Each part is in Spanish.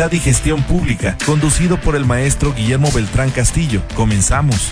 Complejidad y Gestión Pública, conducido por el maestro Guillermo Beltrán Castillo. Comenzamos.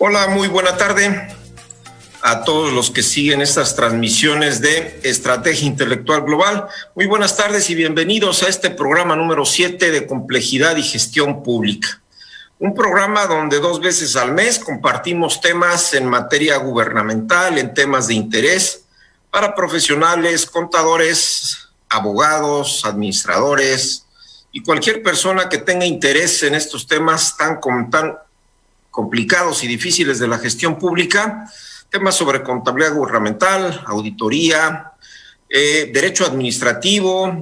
Hola, muy buena tarde a todos los que siguen estas transmisiones de Estrategia Intelectual Global. Muy buenas tardes y bienvenidos a este programa número 7 de Complejidad y Gestión Pública. Un programa donde 2 veces al mes compartimos temas en materia gubernamental, en temas de interés para profesionales, contadores, abogados, administradores y cualquier persona que tenga interés en estos temas tan complicados y difíciles de la gestión pública, temas sobre contabilidad gubernamental, auditoría, derecho administrativo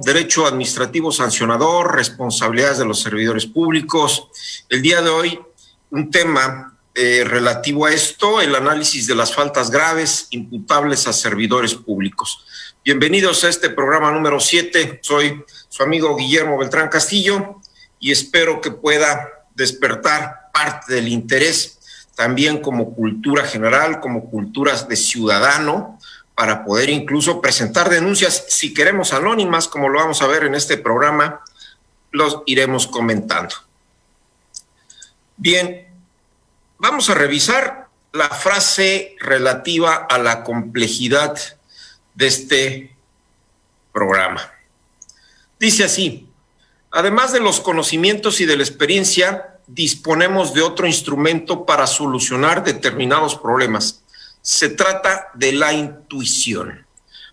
sancionador, responsabilidades de los servidores públicos. El día de hoy, un tema relativo a esto, el análisis de las faltas graves imputables a servidores públicos. Bienvenidos a este programa número 7. Soy su amigo Guillermo Beltrán Castillo y espero que pueda despertar parte del interés también como cultura general, como culturas de ciudadano, para poder incluso presentar denuncias, si queremos anónimas, como lo vamos a ver en este programa, los iremos comentando. Bien, vamos a revisar la frase relativa a la complejidad de este programa. Dice así: además de los conocimientos y de la experiencia, disponemos de otro instrumento para solucionar determinados problemas. Se trata de la intuición.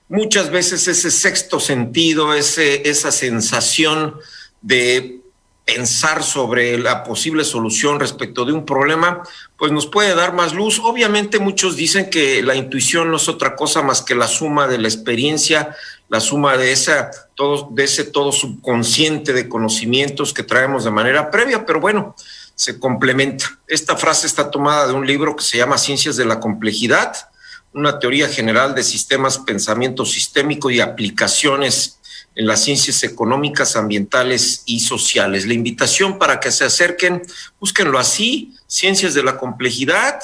Muchas veces ese sexto sentido, esa sensación de pensar sobre la posible solución respecto de un problema, pues nos puede dar más luz. Obviamente muchos dicen que la intuición no es otra cosa más que la suma de la experiencia, la suma de ese todo subconsciente de conocimientos que traemos de manera previa, pero bueno, se complementa. Esta frase está tomada de un libro que se llama Ciencias de la Complejidad, una teoría general de sistemas, pensamiento sistémico y aplicaciones en las ciencias económicas, ambientales y sociales. La invitación para que se acerquen, búsquenlo así, Ciencias de la Complejidad,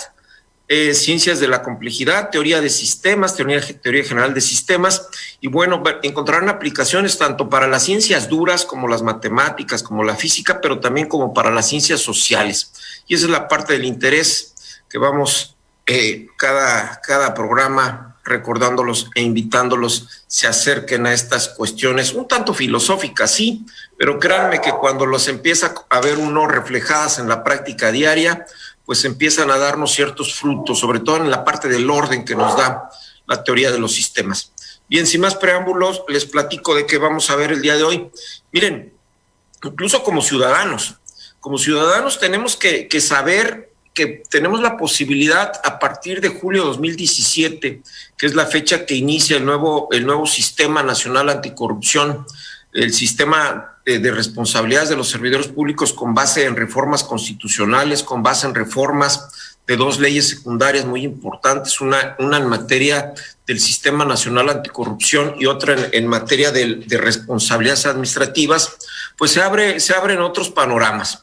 teoría de sistemas, teoría general de sistemas, y bueno, encontrarán aplicaciones tanto para las ciencias duras como las matemáticas, como la física, pero también como para las ciencias sociales. Y esa es la parte del interés que vamos cada programa recordándolos e invitándolos se acerquen a estas cuestiones un tanto filosóficas, sí, pero créanme que cuando los empieza a ver uno reflejadas en la práctica diaria, pues empiezan a darnos ciertos frutos, sobre todo en la parte del orden que nos da la teoría de los sistemas. Bien, sin más preámbulos, les platico de qué vamos a ver el día de hoy. Miren, incluso como ciudadanos tenemos que saber que tenemos la posibilidad a partir de julio de 2017, que es la fecha que inicia el nuevo Sistema Nacional Anticorrupción, el sistema de responsabilidades de los servidores públicos con base en reformas constitucionales, con base en reformas de 2 leyes secundarias muy importantes, una en materia del Sistema Nacional Anticorrupción y otra en materia de responsabilidades administrativas, pues se abren otros panoramas.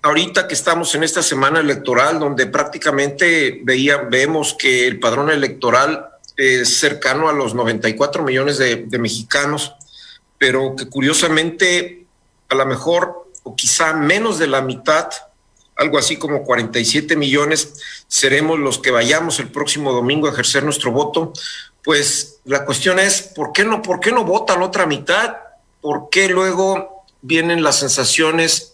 Ahorita que estamos en esta semana electoral, donde prácticamente vemos que el padrón electoral es cercano a los 94 millones de mexicanos, pero que curiosamente a lo mejor o quizá menos de la mitad, algo así como 47 millones, seremos los que vayamos el próximo domingo a ejercer nuestro voto. Pues la cuestión es, ¿por qué no vota la otra mitad? ¿Por qué luego vienen las sensaciones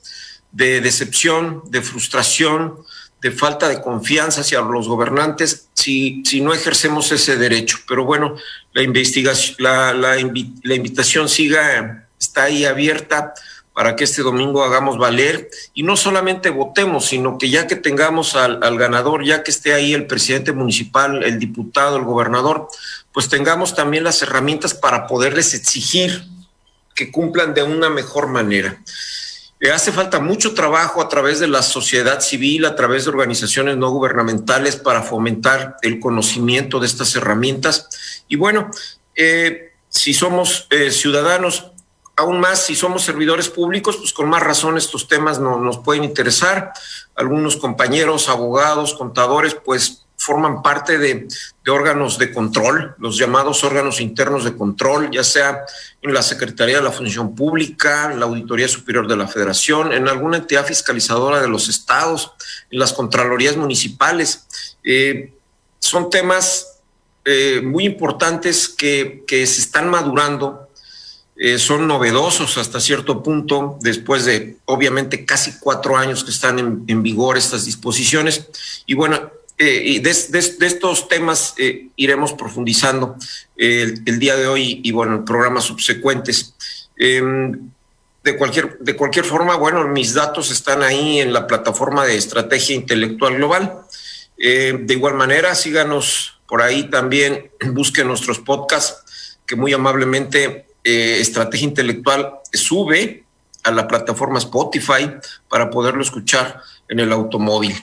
de decepción, de frustración, de falta de confianza hacia los gobernantes si no ejercemos ese derecho? Pero bueno, la investigación, la invitación está ahí abierta para que este domingo hagamos valer y no solamente votemos, sino que ya que tengamos al ganador, ya que esté ahí el presidente municipal, el diputado, el gobernador, pues tengamos también las herramientas para poderles exigir que cumplan de una mejor manera. Hace falta mucho trabajo a través de la sociedad civil, a través de organizaciones no gubernamentales para fomentar el conocimiento de estas herramientas. Y bueno, si somos ciudadanos, aún más si somos servidores públicos, pues con más razón estos temas nos pueden interesar. Algunos compañeros, abogados, contadores, pues forman parte de órganos de control, los llamados órganos internos de control, ya sea en la Secretaría de la Función Pública, en la Auditoría Superior de la Federación, en alguna entidad fiscalizadora de los estados, en las contralorías municipales. Son temas muy importantes que se están madurando. Son novedosos hasta cierto punto, después de obviamente casi 4 años que están en vigor estas disposiciones. Y bueno, y de estos temas iremos profundizando el día de hoy y bueno, en programas subsecuentes. De cualquier forma, bueno, mis datos están ahí en la plataforma de Estrategia Intelectual Global. De igual manera, síganos por ahí también, busquen nuestros podcasts que muy amablemente Estrategia Intelectual sube a la plataforma Spotify para poderlo escuchar en el automóvil,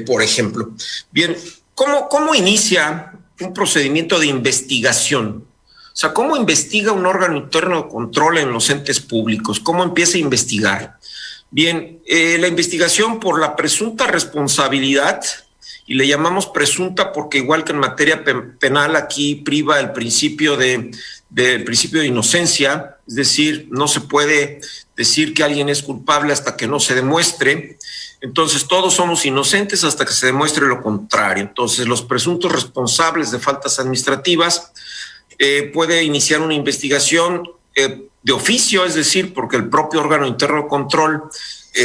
por ejemplo. Bien, ¿cómo inicia un procedimiento de investigación? O sea, ¿cómo investiga un órgano interno de control en los entes públicos? ¿Cómo empieza a investigar? Bien, la investigación por la presunta responsabilidad, y le llamamos presunta porque igual que en materia penal aquí priva el principio del principio de inocencia, es decir, no se puede decir que alguien es culpable hasta que no se demuestre. Entonces todos somos inocentes hasta que se demuestre lo contrario. Entonces los presuntos responsables de faltas administrativas puede iniciar una investigación de oficio, es decir, porque el propio órgano interno de control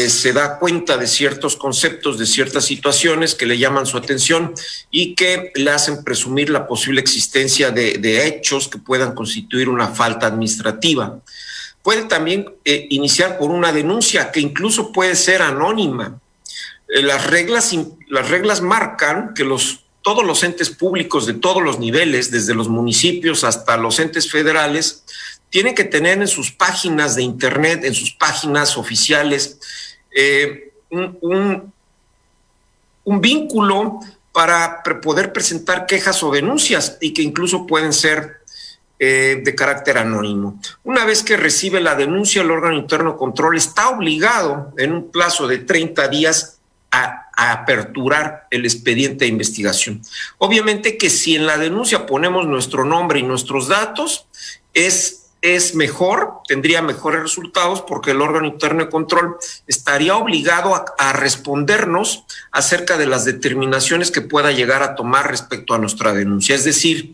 se da cuenta de ciertos conceptos, de ciertas situaciones que le llaman su atención y que le hacen presumir la posible existencia de hechos que puedan constituir una falta administrativa. Puede también iniciar por una denuncia que incluso puede ser anónima. Las reglas marcan que todos los entes públicos de todos los niveles, desde los municipios hasta los entes federales, tienen que tener en sus páginas de internet, en sus páginas oficiales, un vínculo para poder presentar quejas o denuncias y que incluso pueden ser de carácter anónimo. Una vez que recibe la denuncia, el órgano interno de control está obligado en un plazo de 30 días a aperturar el expediente de investigación. Obviamente que si en la denuncia ponemos nuestro nombre y nuestros datos, es mejor, tendría mejores resultados porque el órgano interno de control estaría obligado a respondernos acerca de las determinaciones que pueda llegar a tomar respecto a nuestra denuncia. Es decir,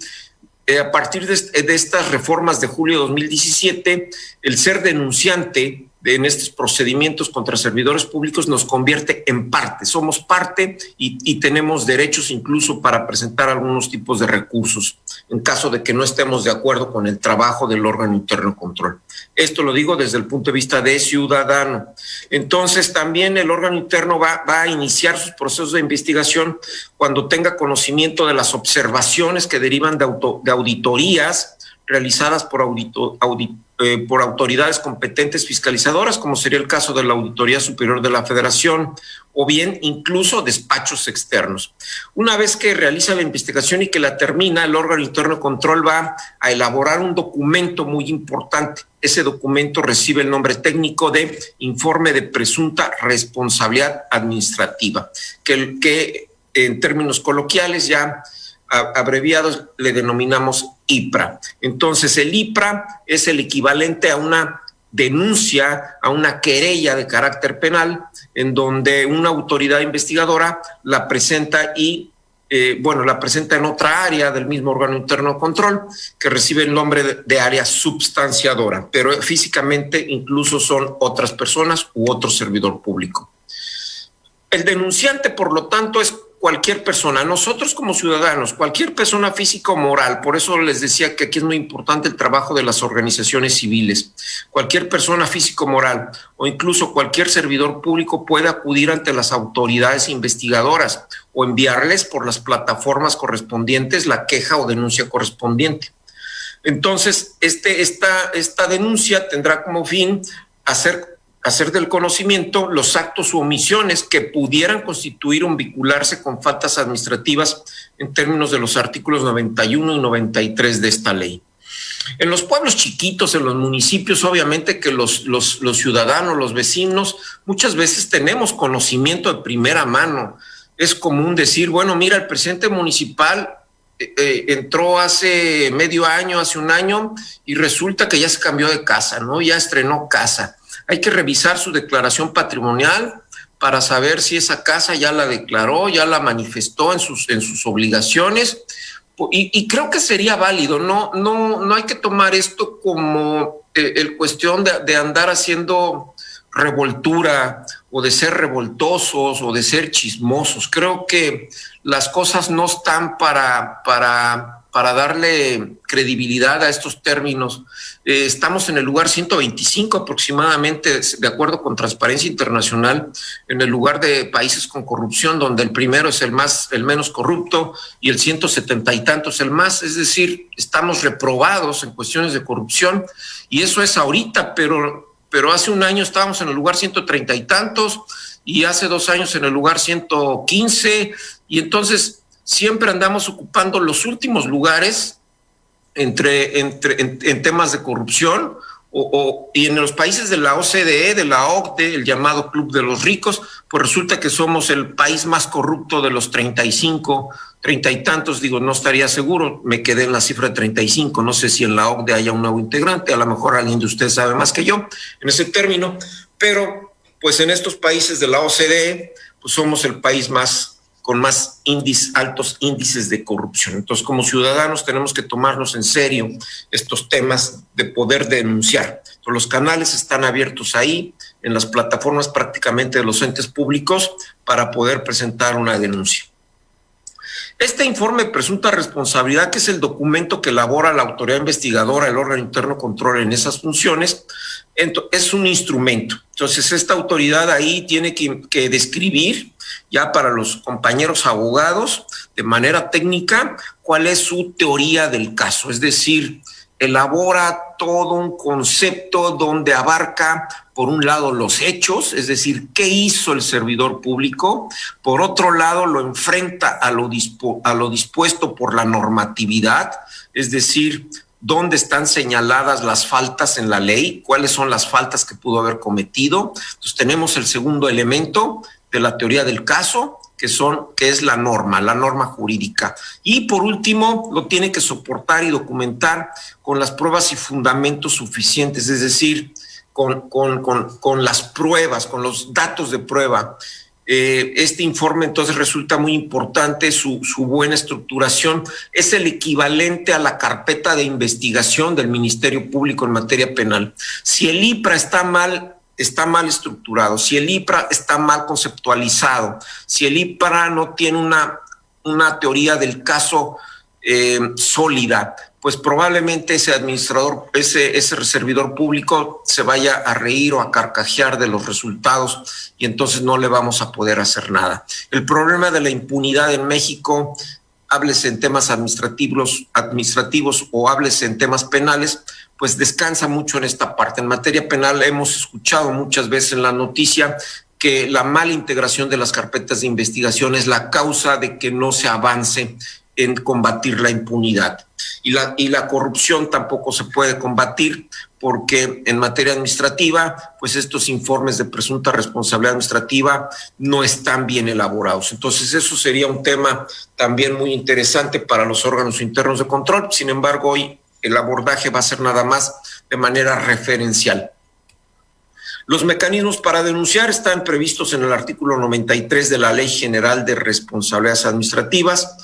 a partir de estas reformas de julio de 2017, el ser denunciante en estos procedimientos contra servidores públicos nos convierte en parte. Somos parte y tenemos derechos incluso para presentar algunos tipos de recursos en caso de que no estemos de acuerdo con el trabajo del órgano interno de control. Esto lo digo desde el punto de vista de ciudadano. Entonces también el órgano interno va a iniciar sus procesos de investigación cuando tenga conocimiento de las observaciones que derivan de auditorías realizadas por autoridades competentes fiscalizadoras, como sería el caso de la Auditoría Superior de la Federación, o bien incluso despachos externos. Una vez que realiza la investigación y que la termina, el órgano interno de control va a elaborar un documento muy importante. Ese documento recibe el nombre técnico de Informe de Presunta Responsabilidad Administrativa, que en términos coloquiales ya abreviados le denominamos IPRA. Entonces el IPRA es el equivalente a una denuncia, a una querella de carácter penal, en donde una autoridad investigadora la presenta y la presenta en otra área del mismo órgano interno de control, que recibe el nombre de área substanciadora, pero físicamente incluso son otras personas u otro servidor público. El denunciante, por lo tanto, es cualquier persona. Nosotros como ciudadanos, cualquier persona física o moral, por eso les decía que aquí es muy importante el trabajo de las organizaciones civiles. Cualquier persona física o moral o incluso cualquier servidor público puede acudir ante las autoridades investigadoras o enviarles por las plataformas correspondientes la queja o denuncia correspondiente. Entonces, esta denuncia tendrá como fin hacer del conocimiento los actos u omisiones que pudieran constituir o vincularse con faltas administrativas en términos de los artículos 91 y 93 de esta ley. En los pueblos chiquitos, en los municipios, obviamente que los ciudadanos, los vecinos, muchas veces tenemos conocimiento de primera mano. Es común decir, bueno, mira, el presidente municipal entró hace medio año, hace un año, y resulta que ya se cambió de casa, ¿no? Ya estrenó casa. Hay que revisar su declaración patrimonial para saber si esa casa ya la declaró, ya la manifestó en sus obligaciones. Y creo que sería válido. No hay que tomar esto como el cuestión de andar haciendo revoltura o de ser revoltosos o de ser chismosos. Creo que las cosas no están para darle credibilidad a estos términos. Estamos en el lugar 125 aproximadamente, de acuerdo con Transparencia Internacional, en el lugar de países con corrupción, donde el primero es el menos corrupto y el 170 y tantos el más. Es decir, estamos reprobados en cuestiones de corrupción, y eso es ahorita, pero hace un año estábamos en el lugar 130 y tantos y hace 2 años en el lugar 115, y entonces siempre andamos ocupando los últimos lugares en temas de corrupción, y en los países de la OCDE, de la OCDE, el llamado Club de los Ricos, pues resulta que somos el país más corrupto de los 35, 30 y tantos, no estaría seguro, me quedé en la cifra de 35, no sé si en la OCDE haya un nuevo integrante, a lo mejor alguien de ustedes sabe más que yo en ese término, pero pues en estos países de la OCDE, pues somos el país con más altos índices de corrupción. Entonces, como ciudadanos tenemos que tomarnos en serio estos temas de poder denunciar. Entonces, los canales están abiertos ahí, en las plataformas prácticamente de los entes públicos, para poder presentar una denuncia. Este informe de presunta responsabilidad, que es el documento que elabora la autoridad investigadora, el órgano interno de control en esas funciones, es un instrumento. Entonces, esta autoridad ahí tiene que describir ya para los compañeros abogados de manera técnica cuál es su teoría del caso. Es decir, elabora todo un concepto donde abarca, por un lado, los hechos, es decir, qué hizo el servidor público; por otro lado, lo enfrenta a lo dispuesto por la normatividad, es decir, dónde están señaladas las faltas en la ley, cuáles son las faltas que pudo haber cometido. Entonces tenemos el segundo elemento de la teoría del caso, que es la norma jurídica. Y por último, lo tiene que soportar y documentar con las pruebas y fundamentos suficientes, es decir, con las pruebas, con los datos de prueba. Este informe entonces resulta muy importante, su buena estructuración. Es el equivalente a la carpeta de investigación del Ministerio Público en materia penal. Si el IPRA está mal estructurado, si el IPRA está mal conceptualizado, si el IPRA no tiene una teoría del caso sólida, pues probablemente ese administrador, ese servidor público se vaya a reír o a carcajear de los resultados, y entonces no le vamos a poder hacer nada. El problema de la impunidad en México háblese en temas administrativos o háblese en temas penales, pues descansa mucho en esta parte. En materia penal hemos escuchado muchas veces en la noticia que la mala integración de las carpetas de investigación es la causa de que no se avance en combatir la impunidad. Y la corrupción tampoco se puede combatir porque en materia administrativa, pues estos informes de presunta responsabilidad administrativa no están bien elaborados. Entonces eso sería un tema también muy interesante para los órganos internos de control. Sin embargo, hoy el abordaje va a ser nada más de manera referencial. Los mecanismos para denunciar están previstos en el artículo 93 de la Ley General de Responsabilidades Administrativas.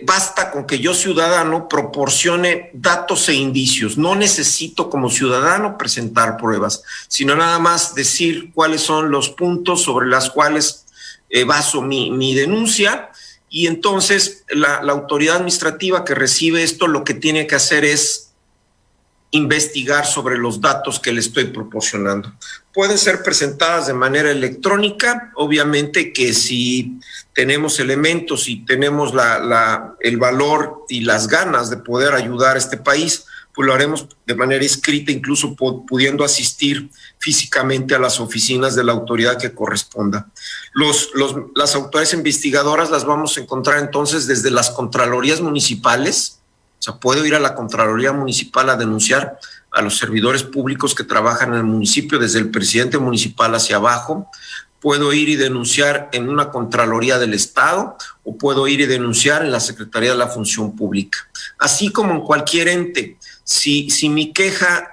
Basta con que yo, ciudadano, proporcione datos e indicios. No necesito como ciudadano presentar pruebas, sino nada más decir cuáles son los puntos sobre los cuales baso mi denuncia, y entonces la autoridad administrativa que recibe esto lo que tiene que hacer es investigar sobre los datos que le estoy proporcionando. Pueden ser presentadas de manera electrónica, obviamente que si tenemos elementos y tenemos el valor y las ganas de poder ayudar a este país, pues lo haremos de manera escrita, incluso pudiendo asistir físicamente a las oficinas de la autoridad que corresponda. Las autoridades investigadoras las vamos a encontrar entonces desde las contralorías municipales. O sea, puedo ir a la Contraloría Municipal a denunciar a los servidores públicos que trabajan en el municipio, desde el presidente municipal hacia abajo. Puedo ir y denunciar en una Contraloría del Estado o puedo ir y denunciar en la Secretaría de la Función Pública. Así como en cualquier ente, si mi queja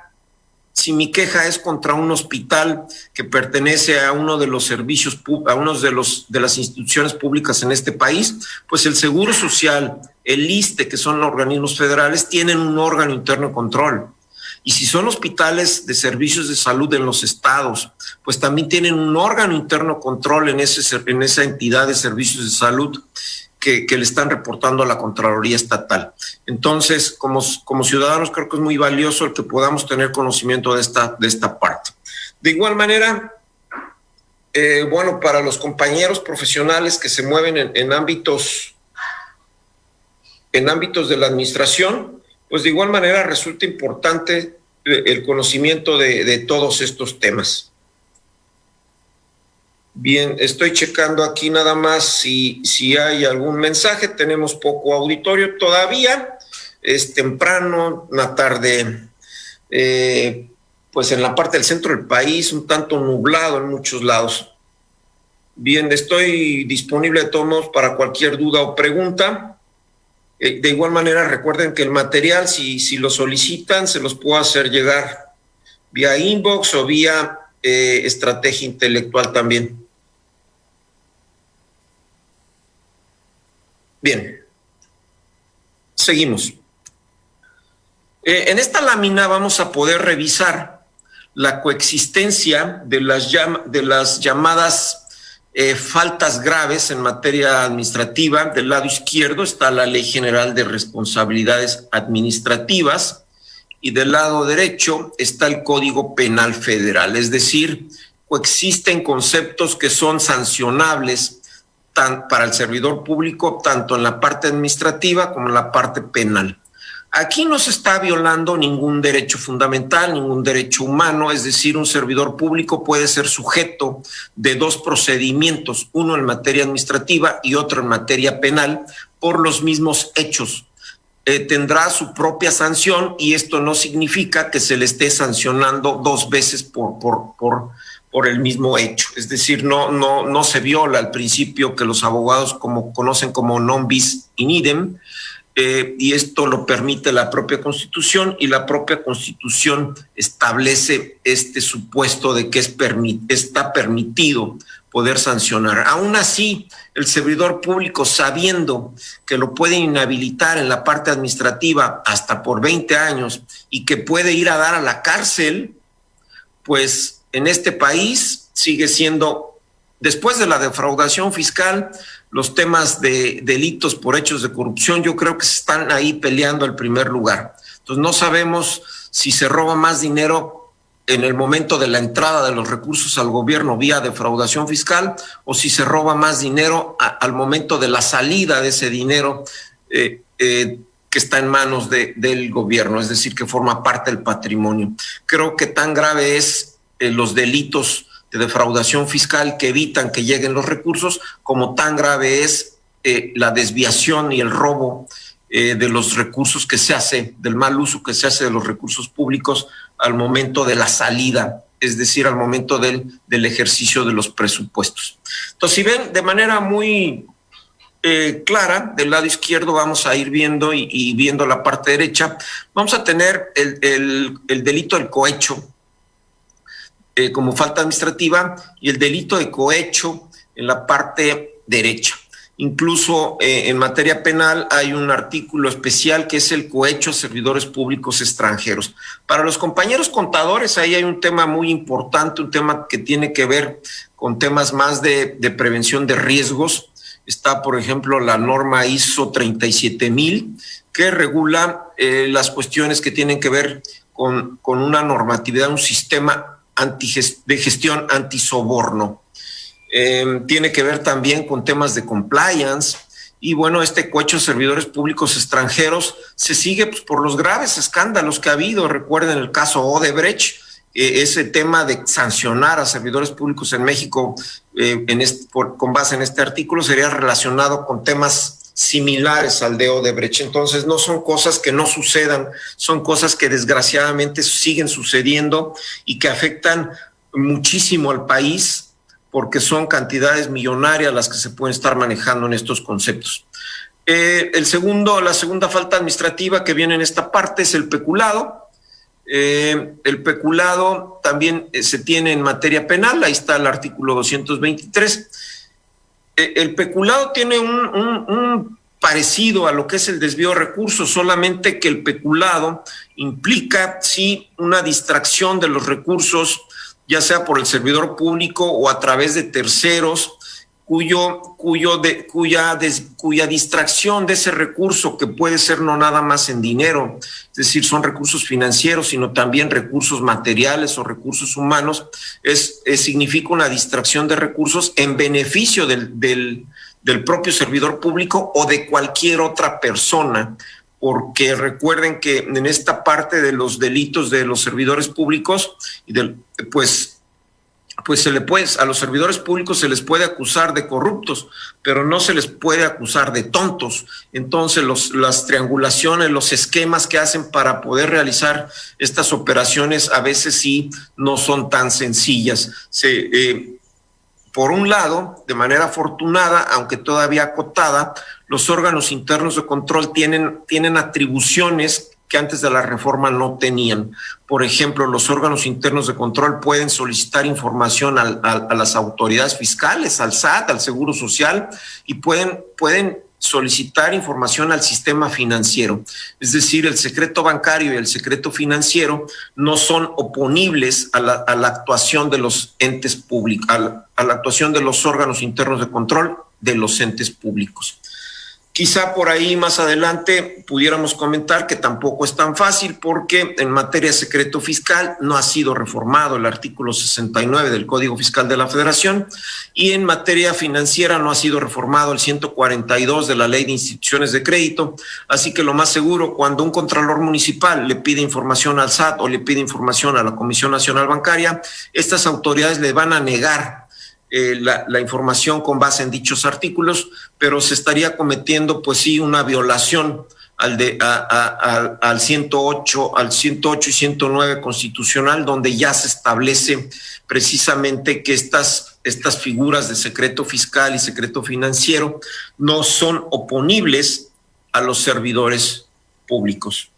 es contra un hospital que pertenece a uno de los servicios, a uno de las instituciones públicas en este país, pues el Seguro Social, el ISSSTE, que son organismos federales, tienen un órgano interno de control. Y si son hospitales de servicios de salud en los estados, pues también tienen un órgano interno de control en esa entidad de servicios de salud que le están reportando a la Contraloría Estatal. Entonces, como ciudadanos, creo que es muy valioso el que podamos tener conocimiento de esta parte. De igual manera, para los compañeros profesionales que se mueven en ámbitos de la administración, pues de igual manera resulta importante el conocimiento de todos estos temas. Bien, estoy checando aquí nada más si hay algún mensaje. Tenemos poco auditorio todavía, es temprano, una tarde, pues en la parte del centro del país, un tanto nublado en muchos lados. Bien, estoy disponible de todos modos para cualquier duda o pregunta. De igual manera, recuerden que el material, si lo solicitan, se los puedo hacer llegar vía inbox o vía estrategia intelectual también. Bien, seguimos. En esta lámina vamos a poder revisar la coexistencia de las llamadas faltas graves en materia administrativa. Del lado izquierdo está la Ley General de Responsabilidades Administrativas y del lado derecho está el Código Penal Federal. Es decir, coexisten conceptos que son sancionables para el servidor público, tanto en la parte administrativa como en la parte penal. Aquí no se está violando ningún derecho fundamental, ningún derecho humano, es decir, un servidor público puede ser sujeto de dos procedimientos, uno en materia administrativa y otro en materia penal, por los mismos hechos. Tendrá su propia sanción y esto no significa que se le esté sancionando dos veces por el mismo hecho. Es decir, no se viola el principio que los abogados conocen como non bis in idem, y esto lo permite la propia Constitución, y la propia Constitución establece este supuesto de que está permitido poder sancionar. Aún así, el servidor público, sabiendo que lo puede inhabilitar en la parte administrativa hasta por 20 años y que puede ir a dar a la cárcel, pues en este país sigue siendo, después de la defraudación fiscal, los temas de delitos por hechos de corrupción, yo creo que se están ahí peleando el primer lugar. Entonces no sabemos si se roba más dinero en el momento de la entrada de los recursos al gobierno vía defraudación fiscal, o si se roba más dinero al momento de la salida de ese dinero que está en manos del gobierno, es decir, que forma parte del patrimonio. Creo que tan grave es los delitos de defraudación fiscal que evitan que lleguen los recursos, como tan grave es la desviación y el robo de los recursos que se hace, del mal uso que se hace de los recursos públicos al momento de la salida, es decir, al momento del ejercicio de los presupuestos. Entonces, si ven de manera muy clara, del lado izquierdo vamos a ir viendo y viendo la parte derecha, vamos a tener el delito del cohecho como falta administrativa y el delito de cohecho en la parte derecha. Incluso en materia penal hay un artículo especial que es el cohecho a servidores públicos extranjeros. Para los compañeros contadores, ahí hay un tema muy importante, un tema que tiene que ver con temas más de prevención de riesgos. Está, por ejemplo, la norma ISO 37000, que regula las cuestiones que tienen que ver con una normatividad, un sistema de gestión antisoborno. Tiene que ver también con temas de compliance y bueno, este cohecho de servidores públicos extranjeros se sigue pues, por los graves escándalos que ha habido. Recuerden el caso Odebrecht, ese tema de sancionar a servidores públicos en México con base en este artículo sería relacionado con temas similares al de Odebrecht. Entonces no son cosas que no sucedan, son cosas que desgraciadamente siguen sucediendo y que afectan muchísimo al país, porque son cantidades millonarias las que se pueden estar manejando en estos conceptos. La segunda falta administrativa que viene en esta parte es el peculado. El peculado también se tiene en materia penal, ahí está el artículo 223. El peculado tiene un parecido a lo que es el desvío de recursos, solamente que el peculado implica, sí, una distracción de los recursos, ya sea por el servidor público o a través de terceros, cuya distracción de ese recurso, que puede ser no nada más en dinero, es decir, son recursos financieros, sino también recursos materiales o recursos humanos, significa una distracción de recursos en beneficio del propio servidor público o de cualquier otra persona. Porque recuerden que en esta parte de los delitos de los servidores públicos, pues a los servidores públicos se les puede acusar de corruptos, pero no se les puede acusar de tontos. Entonces las triangulaciones, los esquemas que hacen para poder realizar estas operaciones a veces sí no son tan sencillas. Por un lado, de manera afortunada, aunque todavía acotada, los órganos internos de control tienen atribuciones que antes de la reforma no tenían. Por ejemplo, los órganos internos de control pueden solicitar información a las autoridades fiscales, al SAT, al Seguro Social, y pueden solicitar información al sistema financiero. Es decir, el secreto bancario y el secreto financiero no son oponibles a la actuación de los entes públicos, a la actuación de los órganos internos de control de los entes públicos. Quizá por ahí más adelante pudiéramos comentar que tampoco es tan fácil, porque en materia de secreto fiscal no ha sido reformado el artículo 69 del Código Fiscal de la Federación, y en materia financiera no ha sido reformado el 142 de la Ley de Instituciones de Crédito. Así que lo más seguro, cuando un contralor municipal le pide información al SAT o le pide información a la Comisión Nacional Bancaria, estas autoridades le van a negar la información con base en dichos artículos, pero se estaría cometiendo, pues sí, una violación al 108 y 109 constitucional, donde ya se establece precisamente que estas figuras de secreto fiscal y secreto financiero no son oponibles a los servidores públicos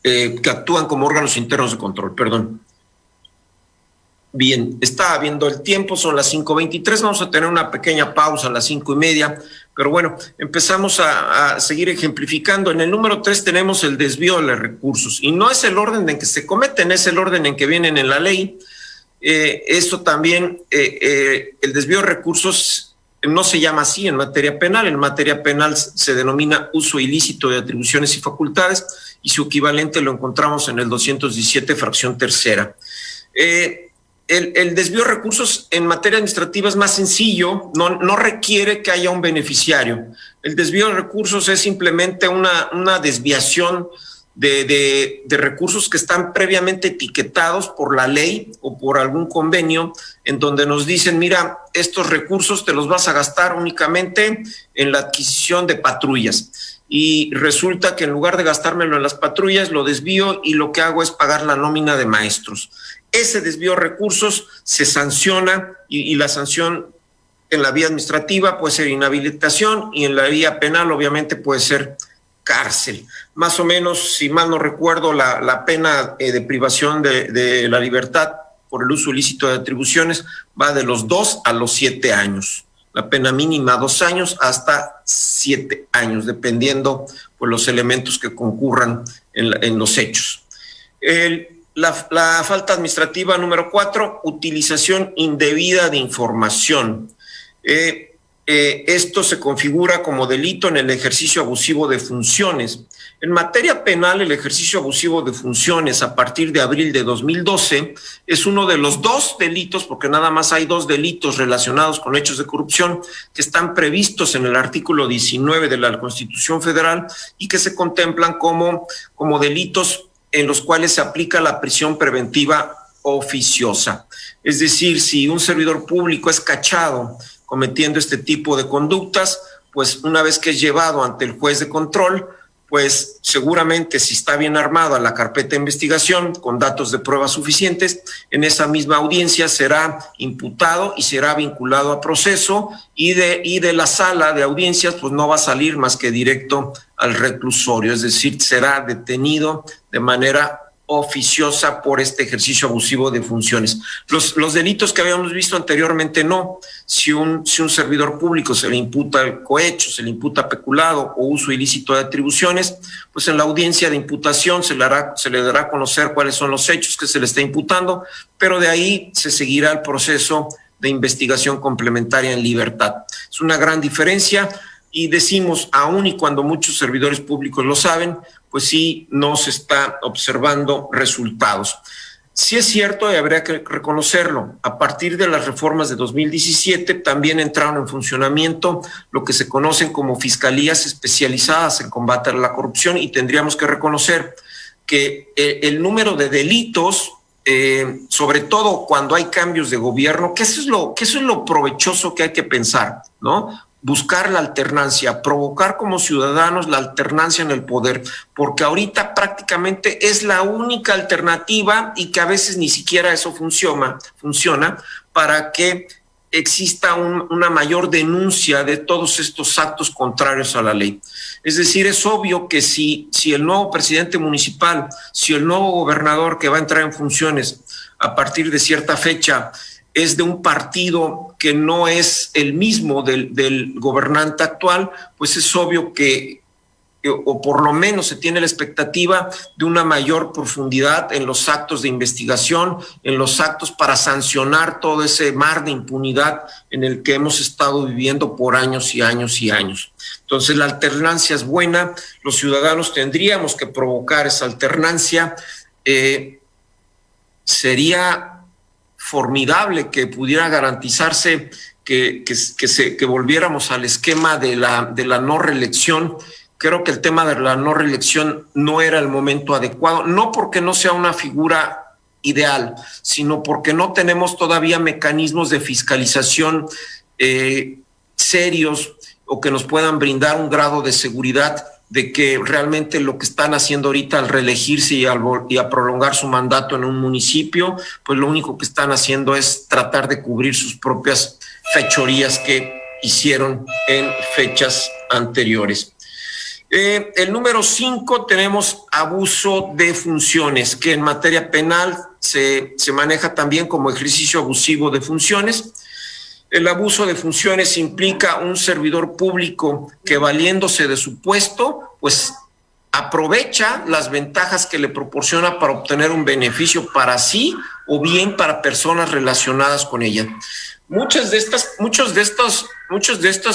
que actúan como órganos internos de control. Perdón. Bien, está viendo el tiempo, son las 5:23, vamos a tener una pequeña pausa a las 5:30, pero bueno, empezamos a seguir ejemplificando. En el número 3 tenemos el desvío de los recursos, y no es el orden en que se cometen, es el orden en que vienen en la ley. Esto también, el desvío de recursos no se llama así en materia penal se denomina uso ilícito de atribuciones y facultades, y su equivalente lo encontramos en el 217, fracción tercera. El desvío de recursos en materia administrativa es más sencillo, no requiere que haya un beneficiario. El desvío de recursos es simplemente una desviación de recursos que están previamente etiquetados por la ley o por algún convenio, en donde nos dicen, mira, estos recursos te los vas a gastar únicamente en la adquisición de patrullas. Y resulta que en lugar de gastármelo en las patrullas, lo desvío y lo que hago es pagar la nómina de maestros. Ese desvío de recursos se sanciona y la sanción en la vía administrativa puede ser inhabilitación y en la vía penal obviamente puede ser cárcel. Más o menos, si mal no recuerdo, la pena de privación de la libertad por el uso ilícito de atribuciones va de los 2 a los 7 años. La pena mínima 2 años hasta 7 años, dependiendo pues, los elementos que concurran en los hechos. La falta administrativa número 4, utilización indebida de información. Esto se configura como delito en el ejercicio abusivo de funciones. En materia penal, el ejercicio abusivo de funciones a partir de abril de 2012 es uno de los 2 delitos, porque nada más hay 2 delitos relacionados con hechos de corrupción que están previstos en el artículo 19 de la Constitución Federal y que se contemplan como delitos en los cuales se aplica la prisión preventiva oficiosa. Es decir, si un servidor público es cachado cometiendo este tipo de conductas, pues una vez que es llevado ante el juez de control, pues seguramente si está bien armada la carpeta de investigación con datos de pruebas suficientes, en esa misma audiencia será imputado y será vinculado a proceso y de la sala de audiencias pues no va a salir más que directo al reclusorio, es decir, será detenido de manera oficiosa por este ejercicio abusivo de funciones. Los delitos que habíamos visto anteriormente no. Si un servidor público se le imputa el cohecho, se le imputa peculado o uso ilícito de atribuciones, pues en la audiencia de imputación se le dará a conocer cuáles son los hechos que se le está imputando, pero de ahí se seguirá el proceso de investigación complementaria en libertad. Es una gran diferencia y decimos, aun y cuando muchos servidores públicos lo saben, pues sí no se está observando resultados. Sí es cierto y habría que reconocerlo, a partir de las reformas de 2017 también entraron en funcionamiento lo que se conocen como fiscalías especializadas en combate a la corrupción y tendríamos que reconocer que el número de delitos, sobre todo cuando hay cambios de gobierno, que eso es lo provechoso que hay que pensar, ¿no? Buscar la alternancia, provocar como ciudadanos la alternancia en el poder, porque ahorita prácticamente es la única alternativa y que a veces ni siquiera eso funciona para que exista una mayor denuncia de todos estos actos contrarios a la ley. Es decir, es obvio que si el nuevo presidente municipal, si el nuevo gobernador que va a entrar en funciones a partir de cierta fecha es de un partido que no es el mismo del gobernante actual, pues es obvio que, o por lo menos se tiene la expectativa de una mayor profundidad en los actos de investigación, en los actos para sancionar todo ese mar de impunidad en el que hemos estado viviendo por años y años y años. Entonces la alternancia es buena, los ciudadanos tendríamos que provocar esa alternancia. Sería formidable que pudiera garantizarse que volviéramos al esquema de la no reelección. Creo que el tema de la no reelección no era el momento adecuado, no porque no sea una figura ideal, sino porque no tenemos todavía mecanismos de fiscalización serios o que nos puedan brindar un grado de seguridad de que realmente lo que están haciendo ahorita al reelegirse y a prolongar su mandato en un municipio, pues lo único que están haciendo es tratar de cubrir sus propias fechorías que hicieron en fechas anteriores. El número 5 tenemos abuso de funciones, que en materia penal se maneja también como ejercicio abusivo de funciones. El abuso de funciones implica un servidor público que valiéndose de su puesto, pues aprovecha las ventajas que le proporciona para obtener un beneficio para sí o bien para personas relacionadas con ella. Muchas de estas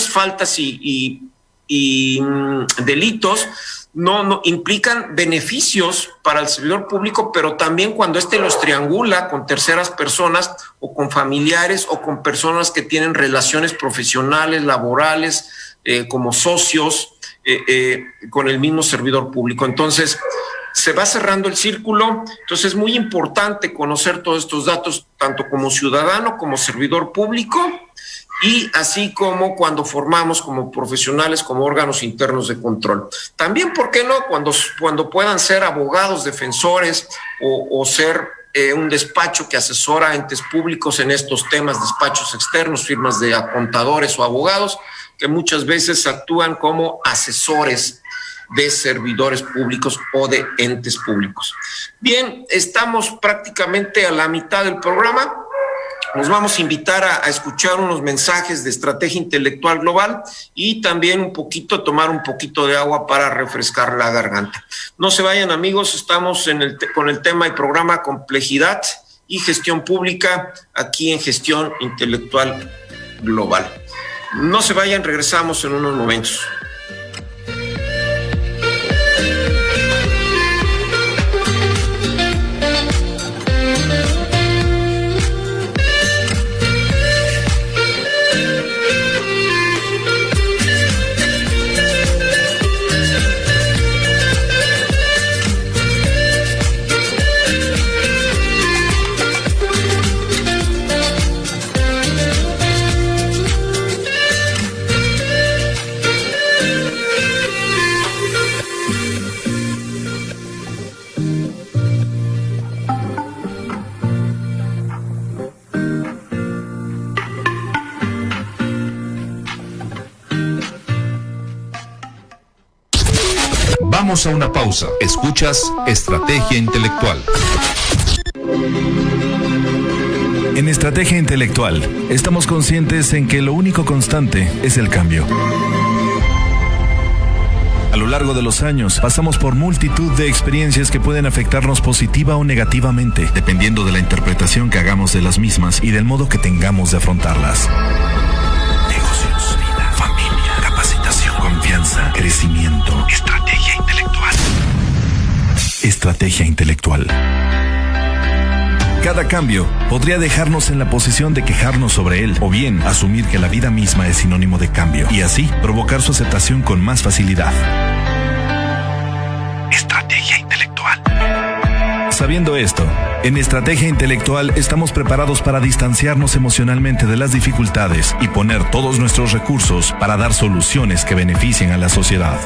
faltas y delitos no implican beneficios para el servidor público, pero también cuando éste los triangula con terceras personas o con familiares o con personas que tienen relaciones profesionales, laborales, como socios con el mismo servidor público. Entonces, se va cerrando el círculo. Entonces, es muy importante conocer todos estos datos, tanto como ciudadano, como servidor público, y así como cuando formamos como profesionales, como órganos internos de control. También, ¿por qué no? Cuando puedan ser abogados, defensores o ser un despacho que asesora a entes públicos en estos temas, despachos externos, firmas de contadores o abogados, que muchas veces actúan como asesores de servidores públicos o de entes públicos. Bien, estamos prácticamente a la mitad del programa. Nos vamos a invitar a escuchar unos mensajes de estrategia intelectual global y también tomar un poquito de agua para refrescar la garganta. No se vayan, amigos, estamos con el tema y programa Complejidad y Gestión Pública aquí en Gestión Intelectual Global. No se vayan, regresamos en unos momentos. Vamos a una pausa. Escuchas Estrategia Intelectual. En Estrategia Intelectual, estamos conscientes en que lo único constante es el cambio. A lo largo de los años, pasamos por multitud de experiencias que pueden afectarnos positiva o negativamente, dependiendo de la interpretación que hagamos de las mismas y del modo que tengamos de afrontarlas. Negocios, vida, familia, capacitación, confianza, crecimiento. Estrategia intelectual. Estrategia intelectual. Cada cambio podría dejarnos en la posición de quejarnos sobre él, o bien asumir que la vida misma es sinónimo de cambio, y así provocar su aceptación con más facilidad. Estrategia intelectual. Sabiendo esto, en Estrategia Intelectual estamos preparados para distanciarnos emocionalmente de las dificultades y poner todos nuestros recursos para dar soluciones que beneficien a la sociedad.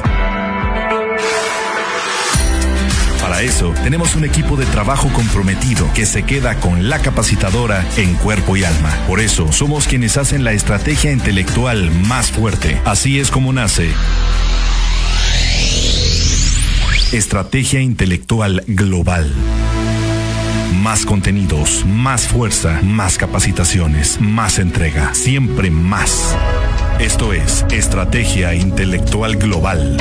Para eso, tenemos un equipo de trabajo comprometido que se queda con la capacitadora en cuerpo y alma. Por eso, somos quienes hacen la estrategia intelectual más fuerte. Así es como nace Estrategia Intelectual Global. Más contenidos, más fuerza, más capacitaciones, más entrega, siempre más. Esto es Estrategia Intelectual Global.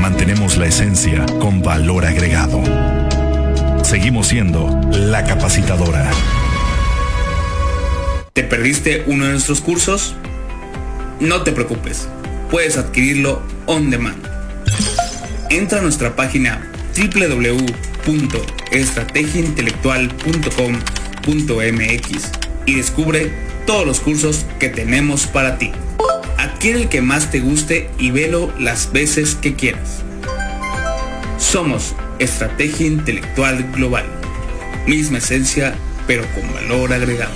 Mantenemos la esencia con valor agregado. Seguimos siendo la capacitadora. ¿Te perdiste uno de nuestros cursos? No te preocupes, puedes adquirirlo on demand. Entra a nuestra página www.estrategiaintelectual.com.mx y descubre todos los cursos que tenemos para ti. Adquiere el que más te guste y velo las veces que quieras. Somos Estrategia Intelectual Global. Misma esencia, pero con valor agregado.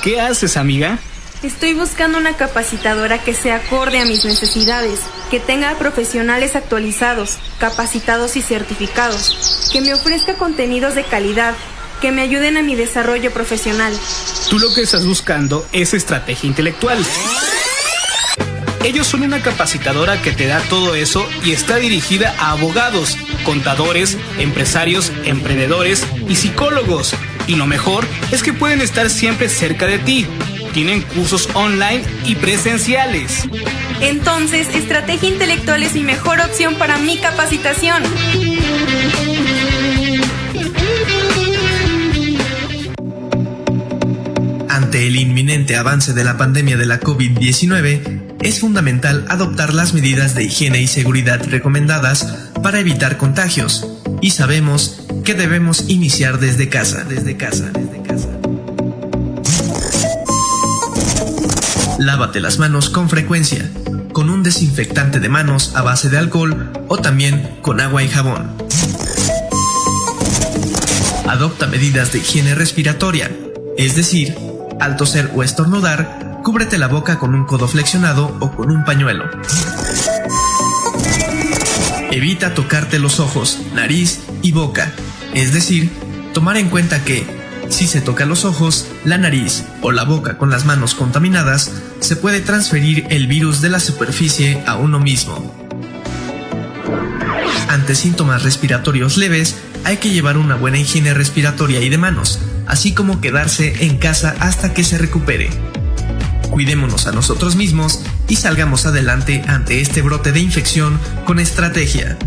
¿Qué haces, amiga? Estoy buscando una capacitadora que sea acorde a mis necesidades, que tenga profesionales actualizados, capacitados y certificados, que me ofrezca contenidos de calidad, que me ayuden a mi desarrollo profesional. Tú lo que estás buscando es Estrategia Intelectual. Ellos son una capacitadora que te da todo eso y está dirigida a abogados, contadores, empresarios, emprendedores y psicólogos. Y lo mejor es que pueden estar siempre cerca de ti. Tienen cursos online y presenciales. Entonces, Estrategia Intelectual es mi mejor opción para mi capacitación. Ante ante el inminente avance de la pandemia de la COVID-19, es fundamental adoptar las medidas de higiene y seguridad recomendadas para evitar contagios, y sabemos que debemos iniciar desde casa. Lávate las manos con frecuencia, con un desinfectante de manos a base de alcohol o también con agua y jabón. Adopta medidas de higiene respiratoria, es decir, al toser o estornudar, cúbrete la boca con un codo flexionado o con un pañuelo. Evita tocarte los ojos, nariz y boca, es decir, tomar en cuenta que, si se toca los ojos, la nariz o la boca con las manos contaminadas, se puede transferir el virus de la superficie a uno mismo. Ante síntomas respiratorios leves, hay que llevar una buena higiene respiratoria y de manos, así como quedarse en casa hasta que se recupere. Cuidémonos a nosotros mismos y salgamos adelante ante este brote de infección con estrategia.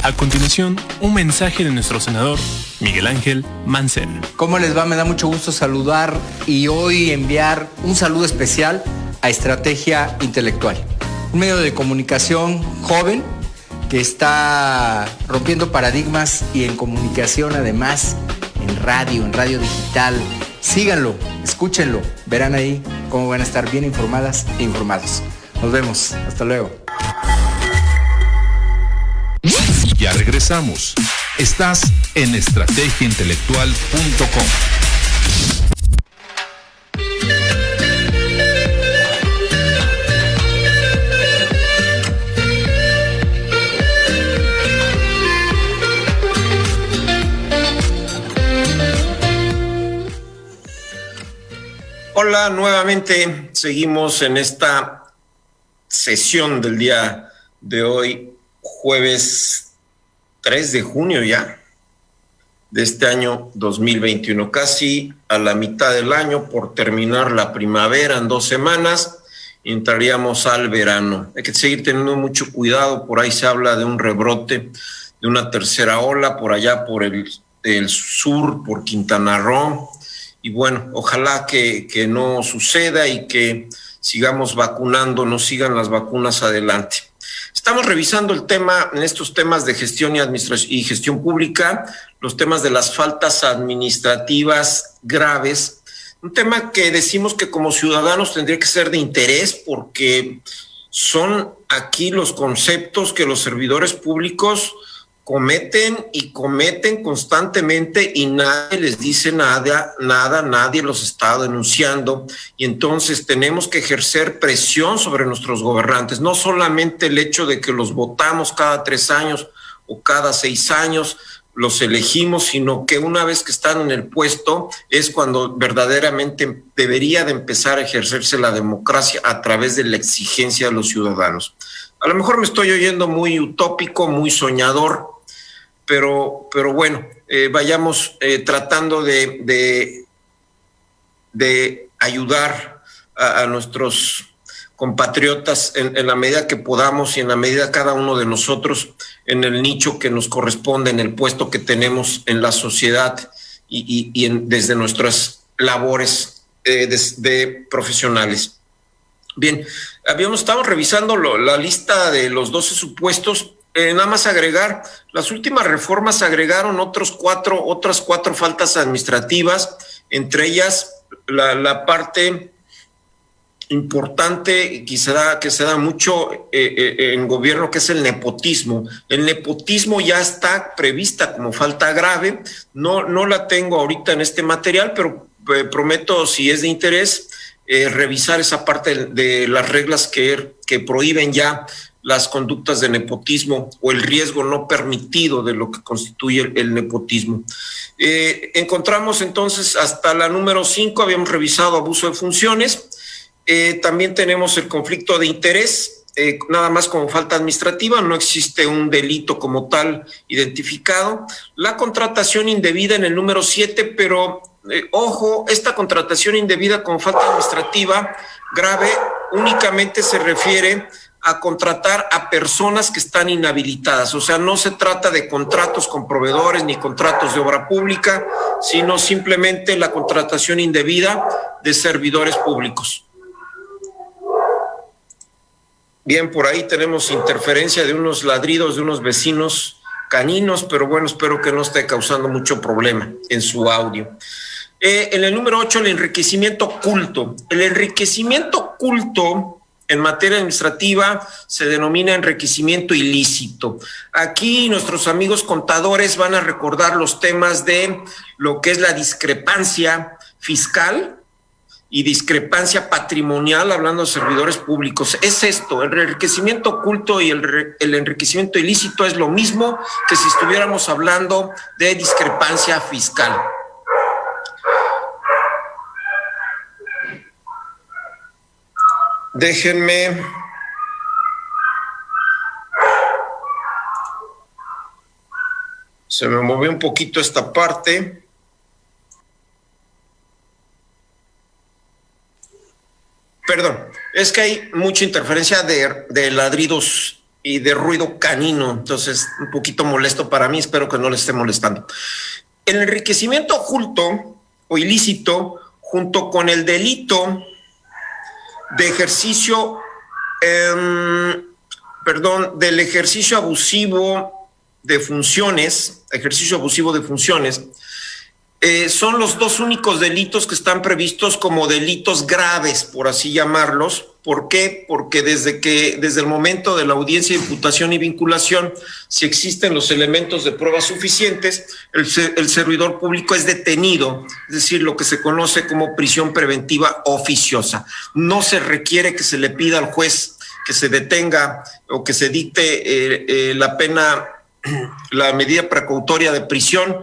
A continuación, un mensaje de nuestro senador, Miguel Ángel Mancera. ¿Cómo les va? Me da mucho gusto saludar y hoy enviar un saludo especial a Estrategia Intelectual, un medio de comunicación joven que está rompiendo paradigmas y en comunicación, además en radio digital. Síganlo, escúchenlo, verán ahí cómo van a estar bien informadas e informados. Nos vemos, hasta luego. Ya regresamos. Estás en estrategiaintelectual.com. Hola, nuevamente seguimos en esta sesión del día de hoy, jueves 3 de junio ya, de este año 2021, casi a la mitad del año, por terminar la primavera en 2 semanas, entraríamos al verano. Hay que seguir teniendo mucho cuidado, por ahí se habla de un rebrote, de una tercera ola, por allá por el sur, por Quintana Roo, y bueno, ojalá que no suceda y que sigamos vacunando, nos sigan las vacunas adelante. Estamos revisando el tema, en estos temas de gestión y administración y gestión pública, los temas de las faltas administrativas graves, un tema que decimos que como ciudadanos tendría que ser de interés porque son aquí los conceptos que los servidores públicos cometen constantemente y nadie les dice nada, nadie los está denunciando, y entonces tenemos que ejercer presión sobre nuestros gobernantes, no solamente el hecho de que los votamos cada 3 años o cada 6 años, los elegimos, sino que una vez que están en el puesto es cuando verdaderamente debería de empezar a ejercerse la democracia a través de la exigencia de los ciudadanos. A lo mejor me estoy oyendo muy utópico, muy soñador, pero bueno, vayamos tratando de ayudar a nuestros compatriotas en la medida que podamos y en la medida cada uno de nosotros en el nicho que nos corresponde, en el puesto que tenemos en la sociedad y desde nuestras labores de profesionales. Bien, estamos revisando la lista de los 12 supuestos. Nada más agregar, las últimas reformas agregaron otras cuatro faltas administrativas, entre ellas la parte importante que se da mucho en gobierno, que es el nepotismo. El nepotismo ya está prevista como falta grave, no la tengo ahorita en este material, pero prometo, si es de interés, revisar esa parte de las reglas que prohíben ya las conductas de nepotismo o el riesgo no permitido de lo que constituye el nepotismo. Encontramos entonces hasta la número 5, habíamos revisado abuso de funciones, también tenemos el conflicto de interés, nada más como falta administrativa, no existe un delito como tal identificado. La contratación indebida en el número 7, pero ojo, esta contratación indebida como falta administrativa grave únicamente se refiere a contratar a personas que están inhabilitadas. O sea, no se trata de contratos con proveedores ni contratos de obra pública, sino simplemente la contratación indebida de servidores públicos. Bien, por ahí tenemos interferencia de unos ladridos de unos vecinos caninos, pero bueno, espero que no esté causando mucho problema en su audio. En el número 8, el enriquecimiento oculto. El enriquecimiento oculto en materia administrativa se denomina enriquecimiento ilícito. Aquí nuestros amigos contadores van a recordar los temas de lo que es la discrepancia fiscal y discrepancia patrimonial, hablando de servidores públicos. Es esto, el enriquecimiento oculto y el enriquecimiento ilícito es lo mismo que si estuviéramos hablando de discrepancia fiscal. Déjenme. Se me movió un poquito esta parte. Perdón, es que hay mucha interferencia de ladridos y de ruido canino, entonces un poquito molesto para mí, espero que no le esté molestando. El enriquecimiento oculto o ilícito, junto con el delito de ejercicio, del ejercicio abusivo de funciones, son los dos únicos delitos que están previstos como delitos graves, por así llamarlos. ¿Por qué? Porque desde el momento de la audiencia de imputación y vinculación, si existen los elementos de prueba suficientes, el servidor público es detenido, es decir, lo que se conoce como prisión preventiva oficiosa. No se requiere que se le pida al juez que se detenga o que se dicte la pena, la medida precautoria de prisión,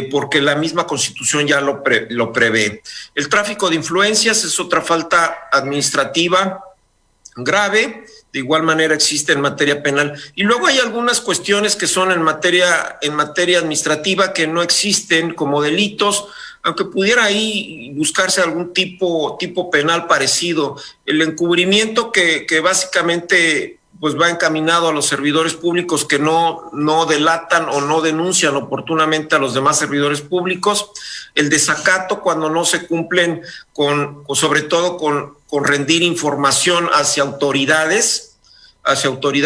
porque la misma Constitución ya lo prevé. El tráfico de influencias es otra falta administrativa grave, de igual manera existe en materia penal. Y luego hay algunas cuestiones que son en materia administrativa que no existen como delitos, aunque pudiera ahí buscarse algún tipo penal parecido. El encubrimiento que básicamente pues va encaminado a los servidores públicos que no delatan o no denuncian oportunamente a los demás servidores públicos, el desacato cuando no se cumplen sobre todo con rendir información hacia autoridades,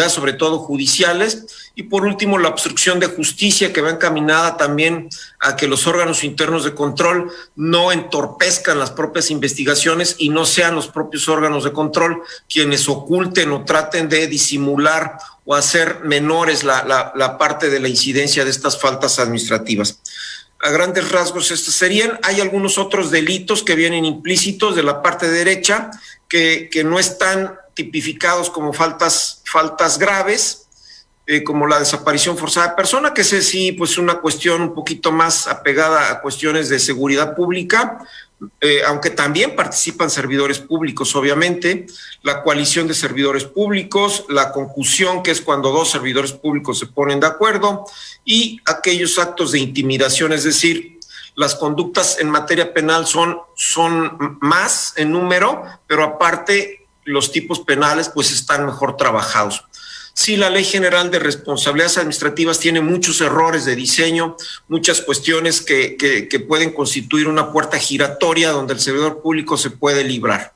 sobre todo judiciales, y por último la obstrucción de justicia, que va encaminada también a que los órganos internos de control no entorpezcan las propias investigaciones y no sean los propios órganos de control quienes oculten o traten de disimular o hacer menores la parte de la incidencia de estas faltas administrativas. A grandes rasgos estos serían. Hay algunos otros delitos que vienen implícitos de la parte derecha que no están tipificados como faltas graves, como la desaparición forzada de persona, que ese sí, pues una cuestión un poquito más apegada a cuestiones de seguridad pública, aunque también participan servidores públicos, obviamente, la coalición de servidores públicos, la concusión, que es cuando dos servidores públicos se ponen de acuerdo, y aquellos actos de intimidación, es decir, las conductas en materia penal son más en número, pero aparte los tipos penales pues están mejor trabajados. Sí, la Ley General de Responsabilidades Administrativas tiene muchos errores de diseño, muchas cuestiones que pueden constituir una puerta giratoria donde el servidor público se puede librar.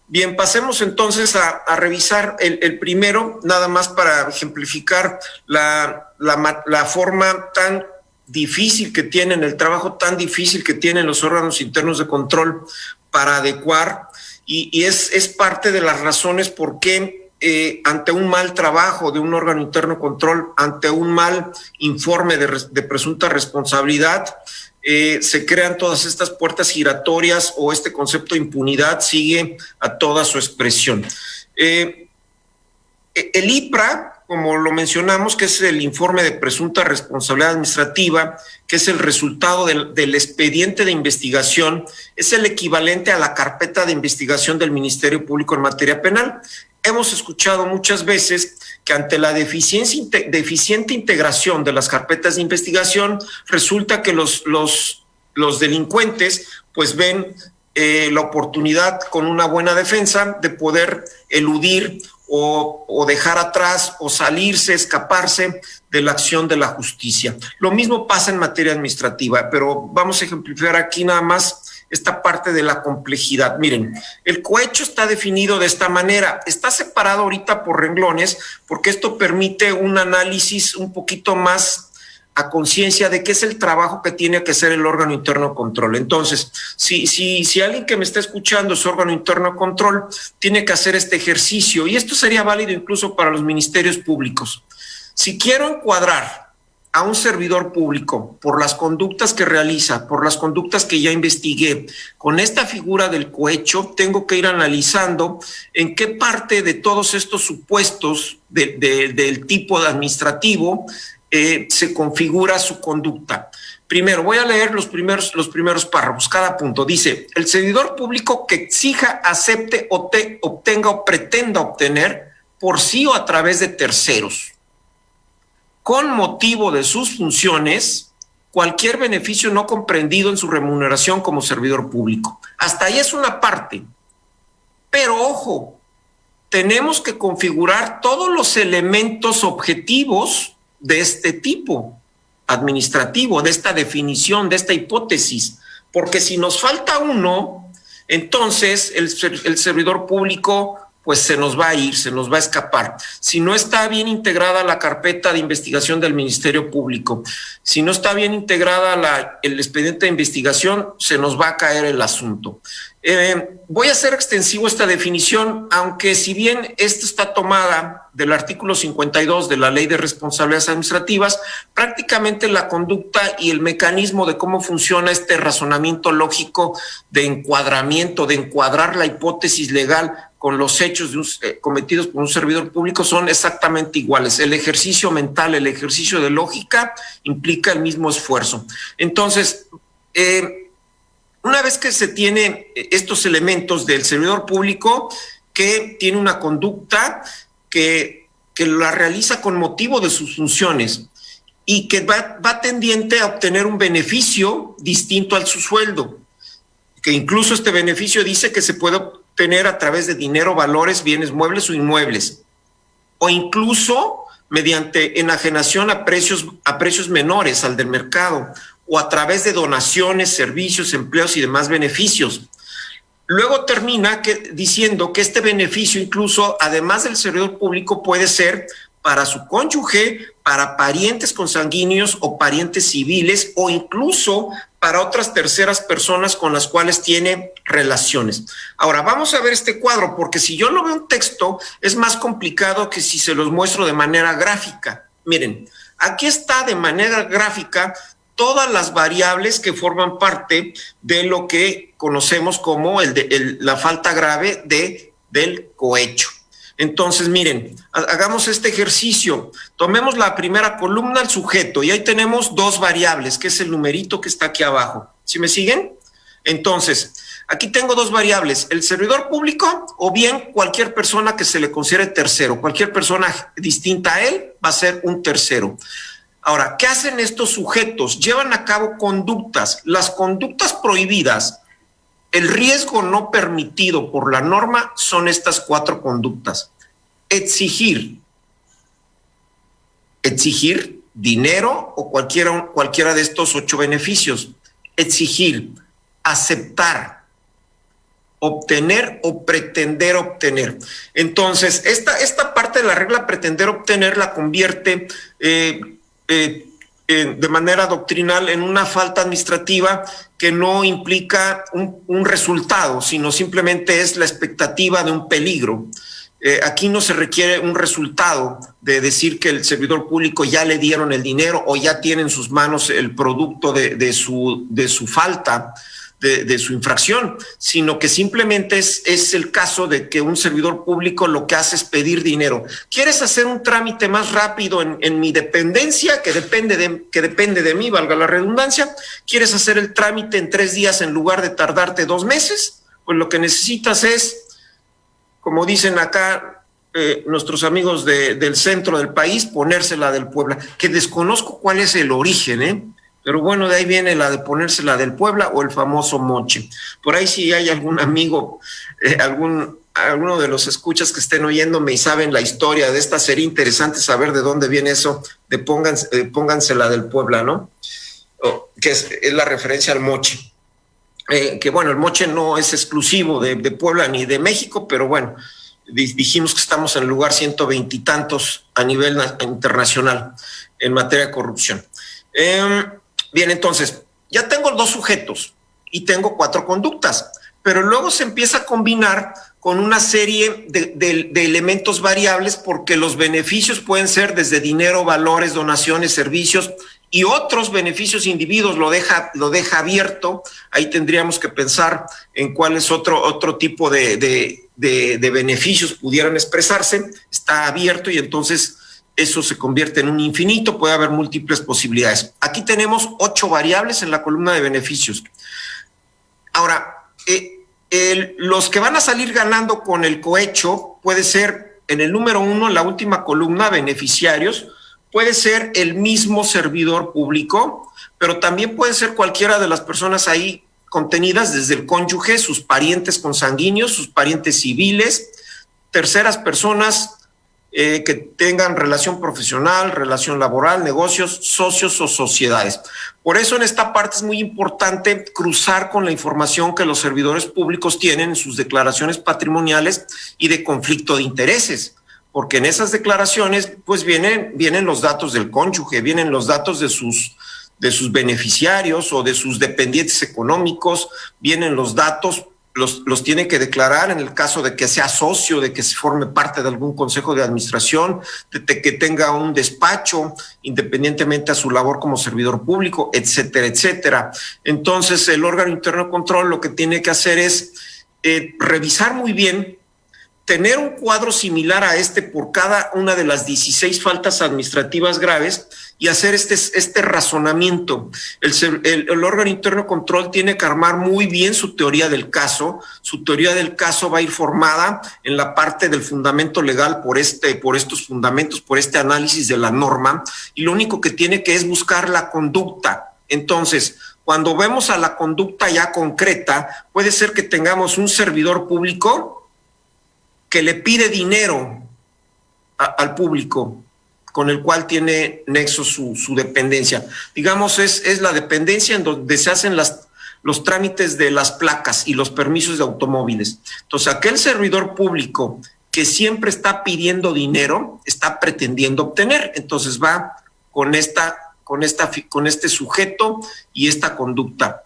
Bien, pasemos entonces a revisar el primero, nada más para ejemplificar la forma tan difícil que tienen, el trabajo tan difícil que tienen los órganos internos de control para adecuar, y es parte de las razones por qué ante un mal trabajo de un órgano interno de control, ante un mal informe de presunta responsabilidad, se crean todas estas puertas giratorias, o este concepto de impunidad sigue a toda su expresión. El IPRA, como lo mencionamos, que es el informe de presunta responsabilidad administrativa, que es el resultado del expediente de investigación, es el equivalente a la carpeta de investigación del Ministerio Público en materia penal. Hemos escuchado muchas veces que ante la deficiente integración de las carpetas de investigación, resulta que los delincuentes pues ven la oportunidad, con una buena defensa, de poder eludir o dejar atrás o salirse, escaparse de la acción de la justicia. Lo mismo pasa en materia administrativa, pero vamos a ejemplificar aquí nada más esta parte de la complejidad. Miren, el cohecho está definido de esta manera, está separado ahorita por renglones porque esto permite un análisis un poquito más a conciencia de qué es el trabajo que tiene que hacer el órgano interno de control. Entonces, si alguien que me está escuchando es órgano interno de control, tiene que hacer este ejercicio, y esto sería válido incluso para los ministerios públicos. Si quiero encuadrar a un servidor público por las conductas que realiza, por las conductas que ya investigué, con esta figura del cohecho, tengo que ir analizando en qué parte de todos estos supuestos del tipo administrativo se configura su conducta. Primero, voy a leer los primeros párrafos. Cada punto dice: el servidor público que exija, acepte, obtenga o pretenda obtener por sí o a través de terceros, con motivo de sus funciones, cualquier beneficio no comprendido en su remuneración como servidor público. Hasta ahí es una parte. Pero ojo, tenemos que configurar todos los elementos objetivos de este tipo administrativo, de esta definición, de esta hipótesis, porque si nos falta uno, entonces el servidor público pues se nos va a ir, se nos va a escapar. Si no está bien integrada la carpeta de investigación del Ministerio Público, si no está bien integrada el expediente de investigación, se nos va a caer el asunto. Voy a hacer extensivo esta definición, aunque si bien esta está tomada del artículo 52 de la Ley de Responsabilidades Administrativas, prácticamente la conducta y el mecanismo de cómo funciona este razonamiento lógico de encuadramiento, de encuadrar la hipótesis legal con los hechos cometidos por un servidor público son exactamente iguales. El ejercicio mental, el ejercicio de lógica implica el mismo esfuerzo. Entonces, una vez que se tiene estos elementos del servidor público que tiene una conducta que la realiza con motivo de sus funciones y que va tendiente a obtener un beneficio distinto al su sueldo, que incluso este beneficio dice que se puede obtener a través de dinero, valores, bienes muebles o inmuebles, o incluso mediante enajenación a precios menores al del mercado, o a través de donaciones, servicios, empleos y demás beneficios. Luego termina diciendo que este beneficio incluso, además del servidor público, puede ser para su cónyuge, para parientes consanguíneos o parientes civiles, o incluso para otras terceras personas con las cuales tiene relaciones. Ahora, vamos a ver este cuadro, porque si yo lo veo en texto, es más complicado que si se los muestro de manera gráfica. Miren, aquí está de manera gráfica todas las variables que forman parte de lo que conocemos como la falta grave del cohecho. Entonces, miren, hagamos este ejercicio. Tomemos la primera columna, el sujeto, y ahí tenemos dos variables, que es el numerito que está aquí abajo. ¿Sí me siguen? Entonces, aquí tengo dos variables, el servidor público o bien cualquier persona que se le considere tercero. Cualquier persona distinta a él va a ser un tercero. Ahora, ¿qué hacen estos sujetos? Llevan a cabo conductas. Las conductas prohibidas, el riesgo no permitido por la norma son estas cuatro conductas. Exigir dinero o cualquiera de estos 8 beneficios. Exigir, aceptar, obtener o pretender obtener. Entonces, esta parte de la regla pretender obtener la convierte de manera doctrinal en una falta administrativa que no implica un resultado, sino simplemente es la expectativa de un peligro. Aquí no se requiere un resultado de decir que el servidor público ya le dieron el dinero o ya tiene en sus manos el producto de su falta, de su infracción, sino que simplemente es el caso de que un servidor público lo que hace es pedir dinero. ¿Quieres hacer un trámite más rápido en mi dependencia, que depende de mí, valga la redundancia? ¿Quieres hacer el trámite en 3 días en lugar de tardarte 2 meses? Pues lo que necesitas es, como dicen acá nuestros amigos del centro del país, ponérsela del Puebla, que desconozco cuál es el origen, pero bueno, de ahí viene la de ponérsela del Puebla o el famoso moche. Por ahí si hay algún amigo, alguno de los escuchas que estén oyéndome y saben la historia de esta, sería interesante saber de dónde viene eso de pónganse la del Puebla, ¿no? Que es la referencia al moche. Que bueno, el moche no es exclusivo de Puebla ni de México, pero bueno, dijimos que estamos en el lugar 120 y tantos a nivel internacional en materia de corrupción. Bien, entonces, ya tengo 2 sujetos y tengo 4 conductas, pero luego se empieza a combinar con una serie de elementos variables, porque los beneficios pueden ser desde dinero, valores, donaciones, servicios y otros beneficios individuos, lo deja abierto. Ahí tendríamos que pensar en cuáles otro tipo de beneficios pudieran expresarse. Está abierto y entonces eso se convierte en un infinito, puede haber múltiples posibilidades. Aquí tenemos 8 variables en la columna de beneficios. Ahora, los que van a salir ganando con el cohecho puede ser, en el número 1, en la última columna, beneficiarios, puede ser el mismo servidor público, pero también puede ser cualquiera de las personas ahí contenidas, desde el cónyuge, sus parientes consanguíneos, sus parientes civiles, terceras personas que tengan relación profesional, relación laboral, negocios, socios o sociedades. Por eso en esta parte es muy importante cruzar con la información que los servidores públicos tienen en sus declaraciones patrimoniales y de conflicto de intereses, porque en esas declaraciones pues vienen los datos del cónyuge, vienen los datos de sus beneficiarios o de sus dependientes económicos, vienen los datos, los tiene que declarar en el caso de que sea socio, de que se forme parte de algún consejo de administración, de que tenga un despacho, independientemente a su labor como servidor público, etcétera, etcétera. Entonces, el órgano interno de control lo que tiene que hacer es revisar muy bien, tener un cuadro similar a este por cada una de las 16 faltas administrativas graves y hacer este razonamiento. El órgano interno de control tiene que armar muy bien su teoría del caso. Su teoría del caso va a ir formada en la parte del fundamento legal por estos fundamentos, por este análisis de la norma, y lo único que tiene que es buscar la conducta. Entonces, cuando vemos a la conducta ya concreta, puede ser que tengamos un servidor público que le pide dinero al público, con el cual tiene nexo su dependencia. Digamos, es la dependencia en donde se hacen los trámites de las placas y los permisos de automóviles. Entonces, aquel servidor público que siempre está pidiendo dinero, está pretendiendo obtener. Entonces va con este sujeto y esta conducta.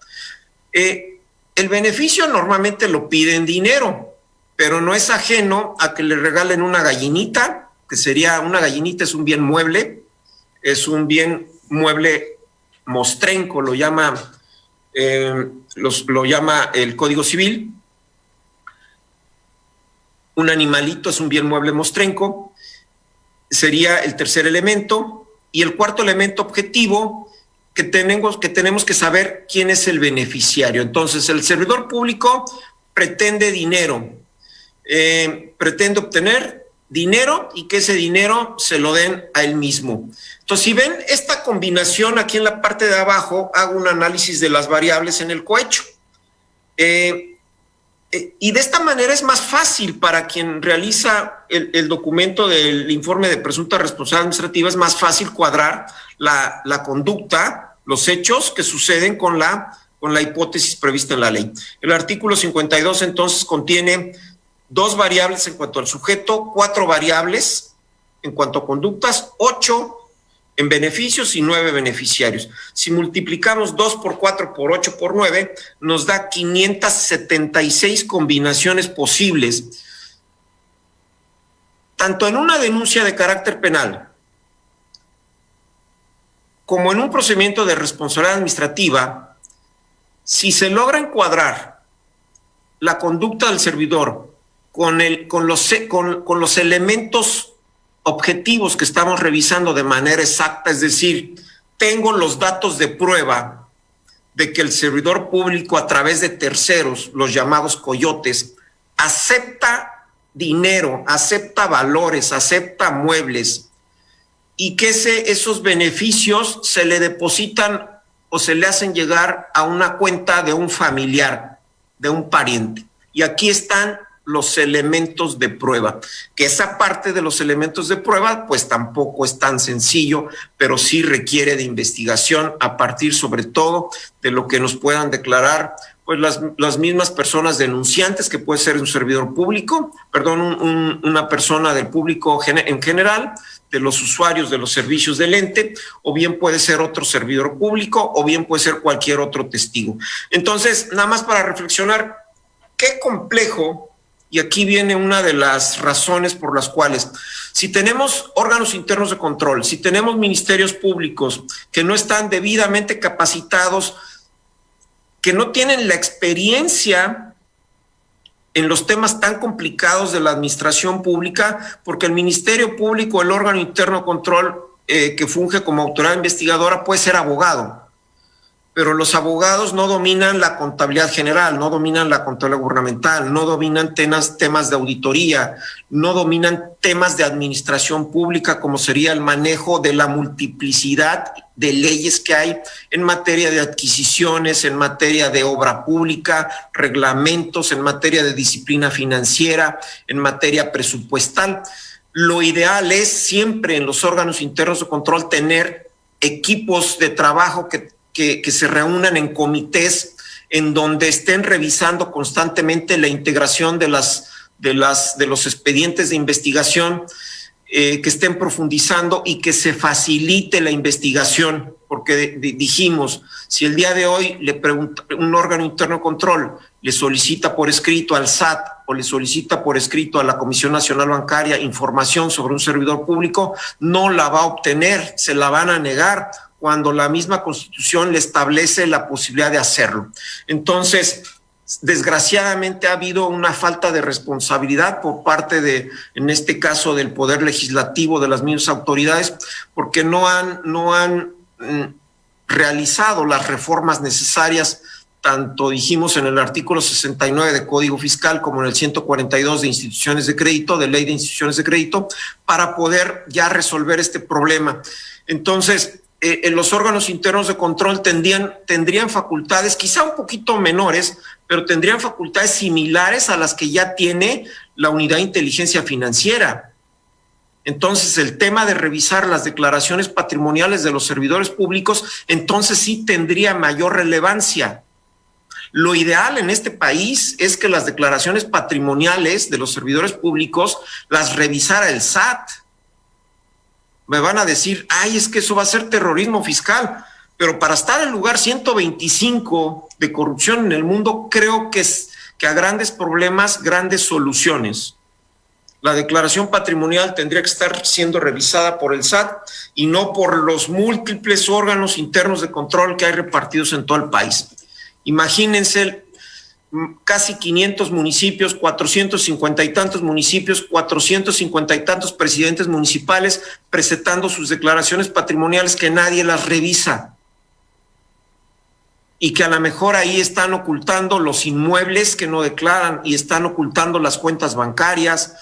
El beneficio normalmente lo pide en dinero, pero no es ajeno a que le regalen una gallinita, que sería una gallinita, es un bien mueble mostrenco, lo llama el Código Civil. Un animalito es un bien mueble mostrenco, sería el tercer elemento. Y el cuarto elemento objetivo, que tenemos que saber quién es el beneficiario. Entonces, el servidor público pretende dinero, pretende obtener dinero y que ese dinero se lo den a él mismo. Entonces, si ven esta combinación aquí en la parte de abajo, hago un análisis de las variables en el cohecho. Y de esta manera es más fácil para quien realiza el documento del informe de presunta responsabilidad administrativa, es más fácil cuadrar la conducta, los hechos que suceden con la hipótesis prevista en la ley. El artículo 52 entonces contiene 2 variables en cuanto al sujeto, 4 variables en cuanto a conductas, 8 en beneficios y 9 beneficiarios. Si multiplicamos 2 por 4 por 8 por 9, nos da 576 combinaciones posibles. Tanto en una denuncia de carácter penal como en un procedimiento de responsabilidad administrativa, si se logra encuadrar la conducta del servidor con los elementos objetivos que estamos revisando de manera exacta, es decir, tengo los datos de prueba de que el servidor público a través de terceros, los llamados coyotes, acepta dinero, acepta valores, acepta muebles, y que esos beneficios se le depositan o se le hacen llegar a una cuenta de un familiar, de un pariente. Y aquí están los elementos de prueba, que esa parte de los elementos de prueba pues tampoco es tan sencillo, pero sí requiere de investigación a partir sobre todo de lo que nos puedan declarar pues las mismas personas denunciantes, que puede ser un servidor público, una persona del público en general, de los usuarios de los servicios del ente, o bien puede ser otro servidor público, o bien puede ser cualquier otro testigo. Entonces, nada más para reflexionar, qué complejo. Y aquí viene una de las razones por las cuales, si tenemos órganos internos de control, si tenemos ministerios públicos que no están debidamente capacitados, que no tienen la experiencia en los temas tan complicados de la administración pública, porque el Ministerio Público, el órgano interno de control que funge como autoridad investigadora, puede ser abogado. Pero los abogados no dominan la contabilidad general, no dominan la contabilidad gubernamental, no dominan temas de auditoría, no dominan temas de administración pública, como sería el manejo de la multiplicidad de leyes que hay en materia de adquisiciones, en materia de obra pública, reglamentos, en materia de disciplina financiera, en materia presupuestal. Lo ideal es siempre en los órganos internos de control tener equipos de trabajo que se reúnan en comités en donde estén revisando constantemente la integración de los expedientes de investigación, que estén profundizando y que se facilite la investigación, porque dijimos, si el día de hoy le pregunta un órgano interno de control, le solicita por escrito al SAT o le solicita por escrito a la Comisión Nacional Bancaria información sobre un servidor público, no la va a obtener, se la van a negar, cuando la misma Constitución le establece la posibilidad de hacerlo. Entonces, desgraciadamente ha habido una falta de responsabilidad por parte en este caso, del Poder Legislativo, de las mismas autoridades, porque no han realizado las reformas necesarias, tanto dijimos en el artículo 69 de Código Fiscal como en el 142 de instituciones de crédito, de Ley de Instituciones de Crédito, para poder ya resolver este problema. Entonces, en los órganos internos de control tendrían facultades quizá un poquito menores, pero tendrían facultades similares a las que ya tiene la Unidad de Inteligencia Financiera. Entonces, el tema de revisar las declaraciones patrimoniales de los servidores públicos, entonces sí tendría mayor relevancia. Lo ideal en este país es que las declaraciones patrimoniales de los servidores públicos las revisara el SAT. Me van a decir, ay, es que eso va a ser terrorismo fiscal, pero para estar en el lugar 125 de corrupción en el mundo, creo que a grandes problemas, grandes soluciones. La declaración patrimonial tendría que estar siendo revisada por el SAT y no por los múltiples órganos internos de control que hay repartidos en todo el país. Imagínense, casi 500 municipios, 450 y tantos municipios, 450 y tantos presidentes municipales presentando sus declaraciones patrimoniales que nadie las revisa. Y que a lo mejor ahí están ocultando los inmuebles que no declaran y están ocultando las cuentas bancarias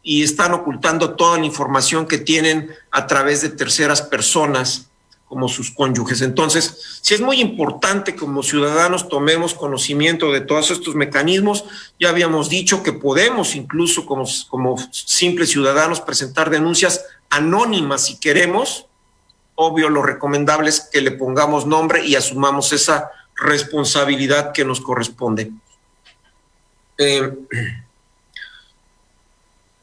y están ocultando toda la información que tienen a través de terceras personas, como sus cónyuges. Entonces, sí es muy importante como ciudadanos tomemos conocimiento de todos estos mecanismos. Ya habíamos dicho que podemos incluso como simples ciudadanos presentar denuncias anónimas si queremos. Obvio, lo recomendable es que le pongamos nombre y asumamos esa responsabilidad que nos corresponde.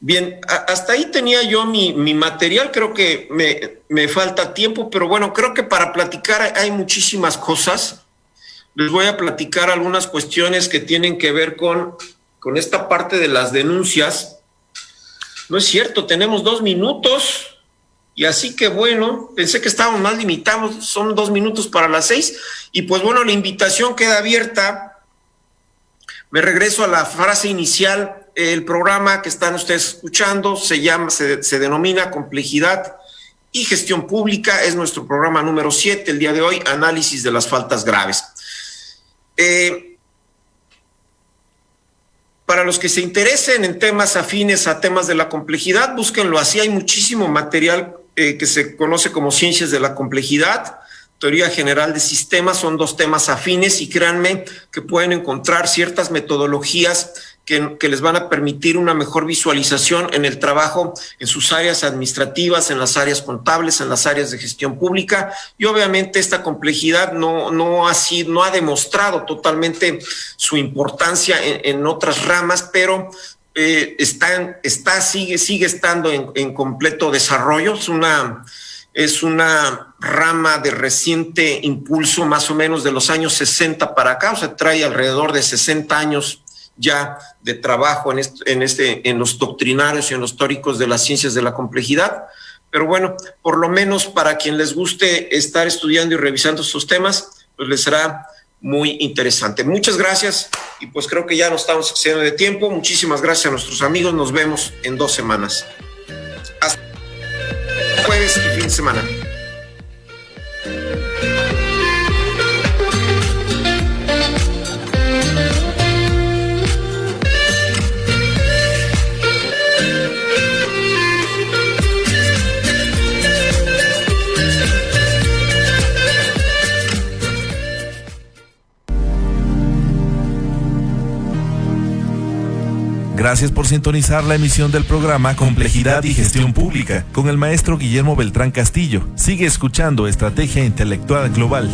Bien, hasta ahí tenía yo mi material, creo que me falta tiempo, pero bueno, creo que para platicar hay muchísimas cosas. Les voy a platicar algunas cuestiones que tienen que ver con esta parte de las denuncias. No es cierto, tenemos 2 minutos y así que bueno, pensé que estábamos más limitados, son 2 minutos para las 6 y pues bueno, la invitación queda abierta. Me regreso a la frase inicial. El programa que están ustedes escuchando se denomina Complejidad y Gestión Pública. Es nuestro programa número 7 el día de hoy, análisis de las faltas graves. Para los que se interesen en temas afines a temas de la complejidad, búsquenlo así. Hay muchísimo material que se conoce como Ciencias de la Complejidad, Teoría General de Sistemas, son 2 temas afines y créanme que pueden encontrar ciertas metodologías que les van a permitir una mejor visualización en el trabajo, en sus áreas administrativas, en las áreas contables, en las áreas de gestión pública. Y obviamente esta complejidad no ha demostrado totalmente su importancia en otras ramas, pero sigue estando en completo desarrollo. Es una rama de reciente impulso, más o menos de los años 60 para acá, o sea, trae alrededor de 60 años ya de trabajo en los doctrinarios y en los teóricos de las ciencias de la complejidad. Pero bueno, por lo menos para quien les guste estar estudiando y revisando estos temas, pues les será muy interesante. Muchas gracias, y pues creo que ya no estamos excediendo de tiempo. Muchísimas gracias a nuestros amigos, nos vemos en 2 semanas. Hasta jueves y fin de semana. Gracias por sintonizar la emisión del programa Complejidad y Gestión Pública con el maestro Guillermo Beltrán Castillo. Sigue escuchando Estrategia Intelectual Global.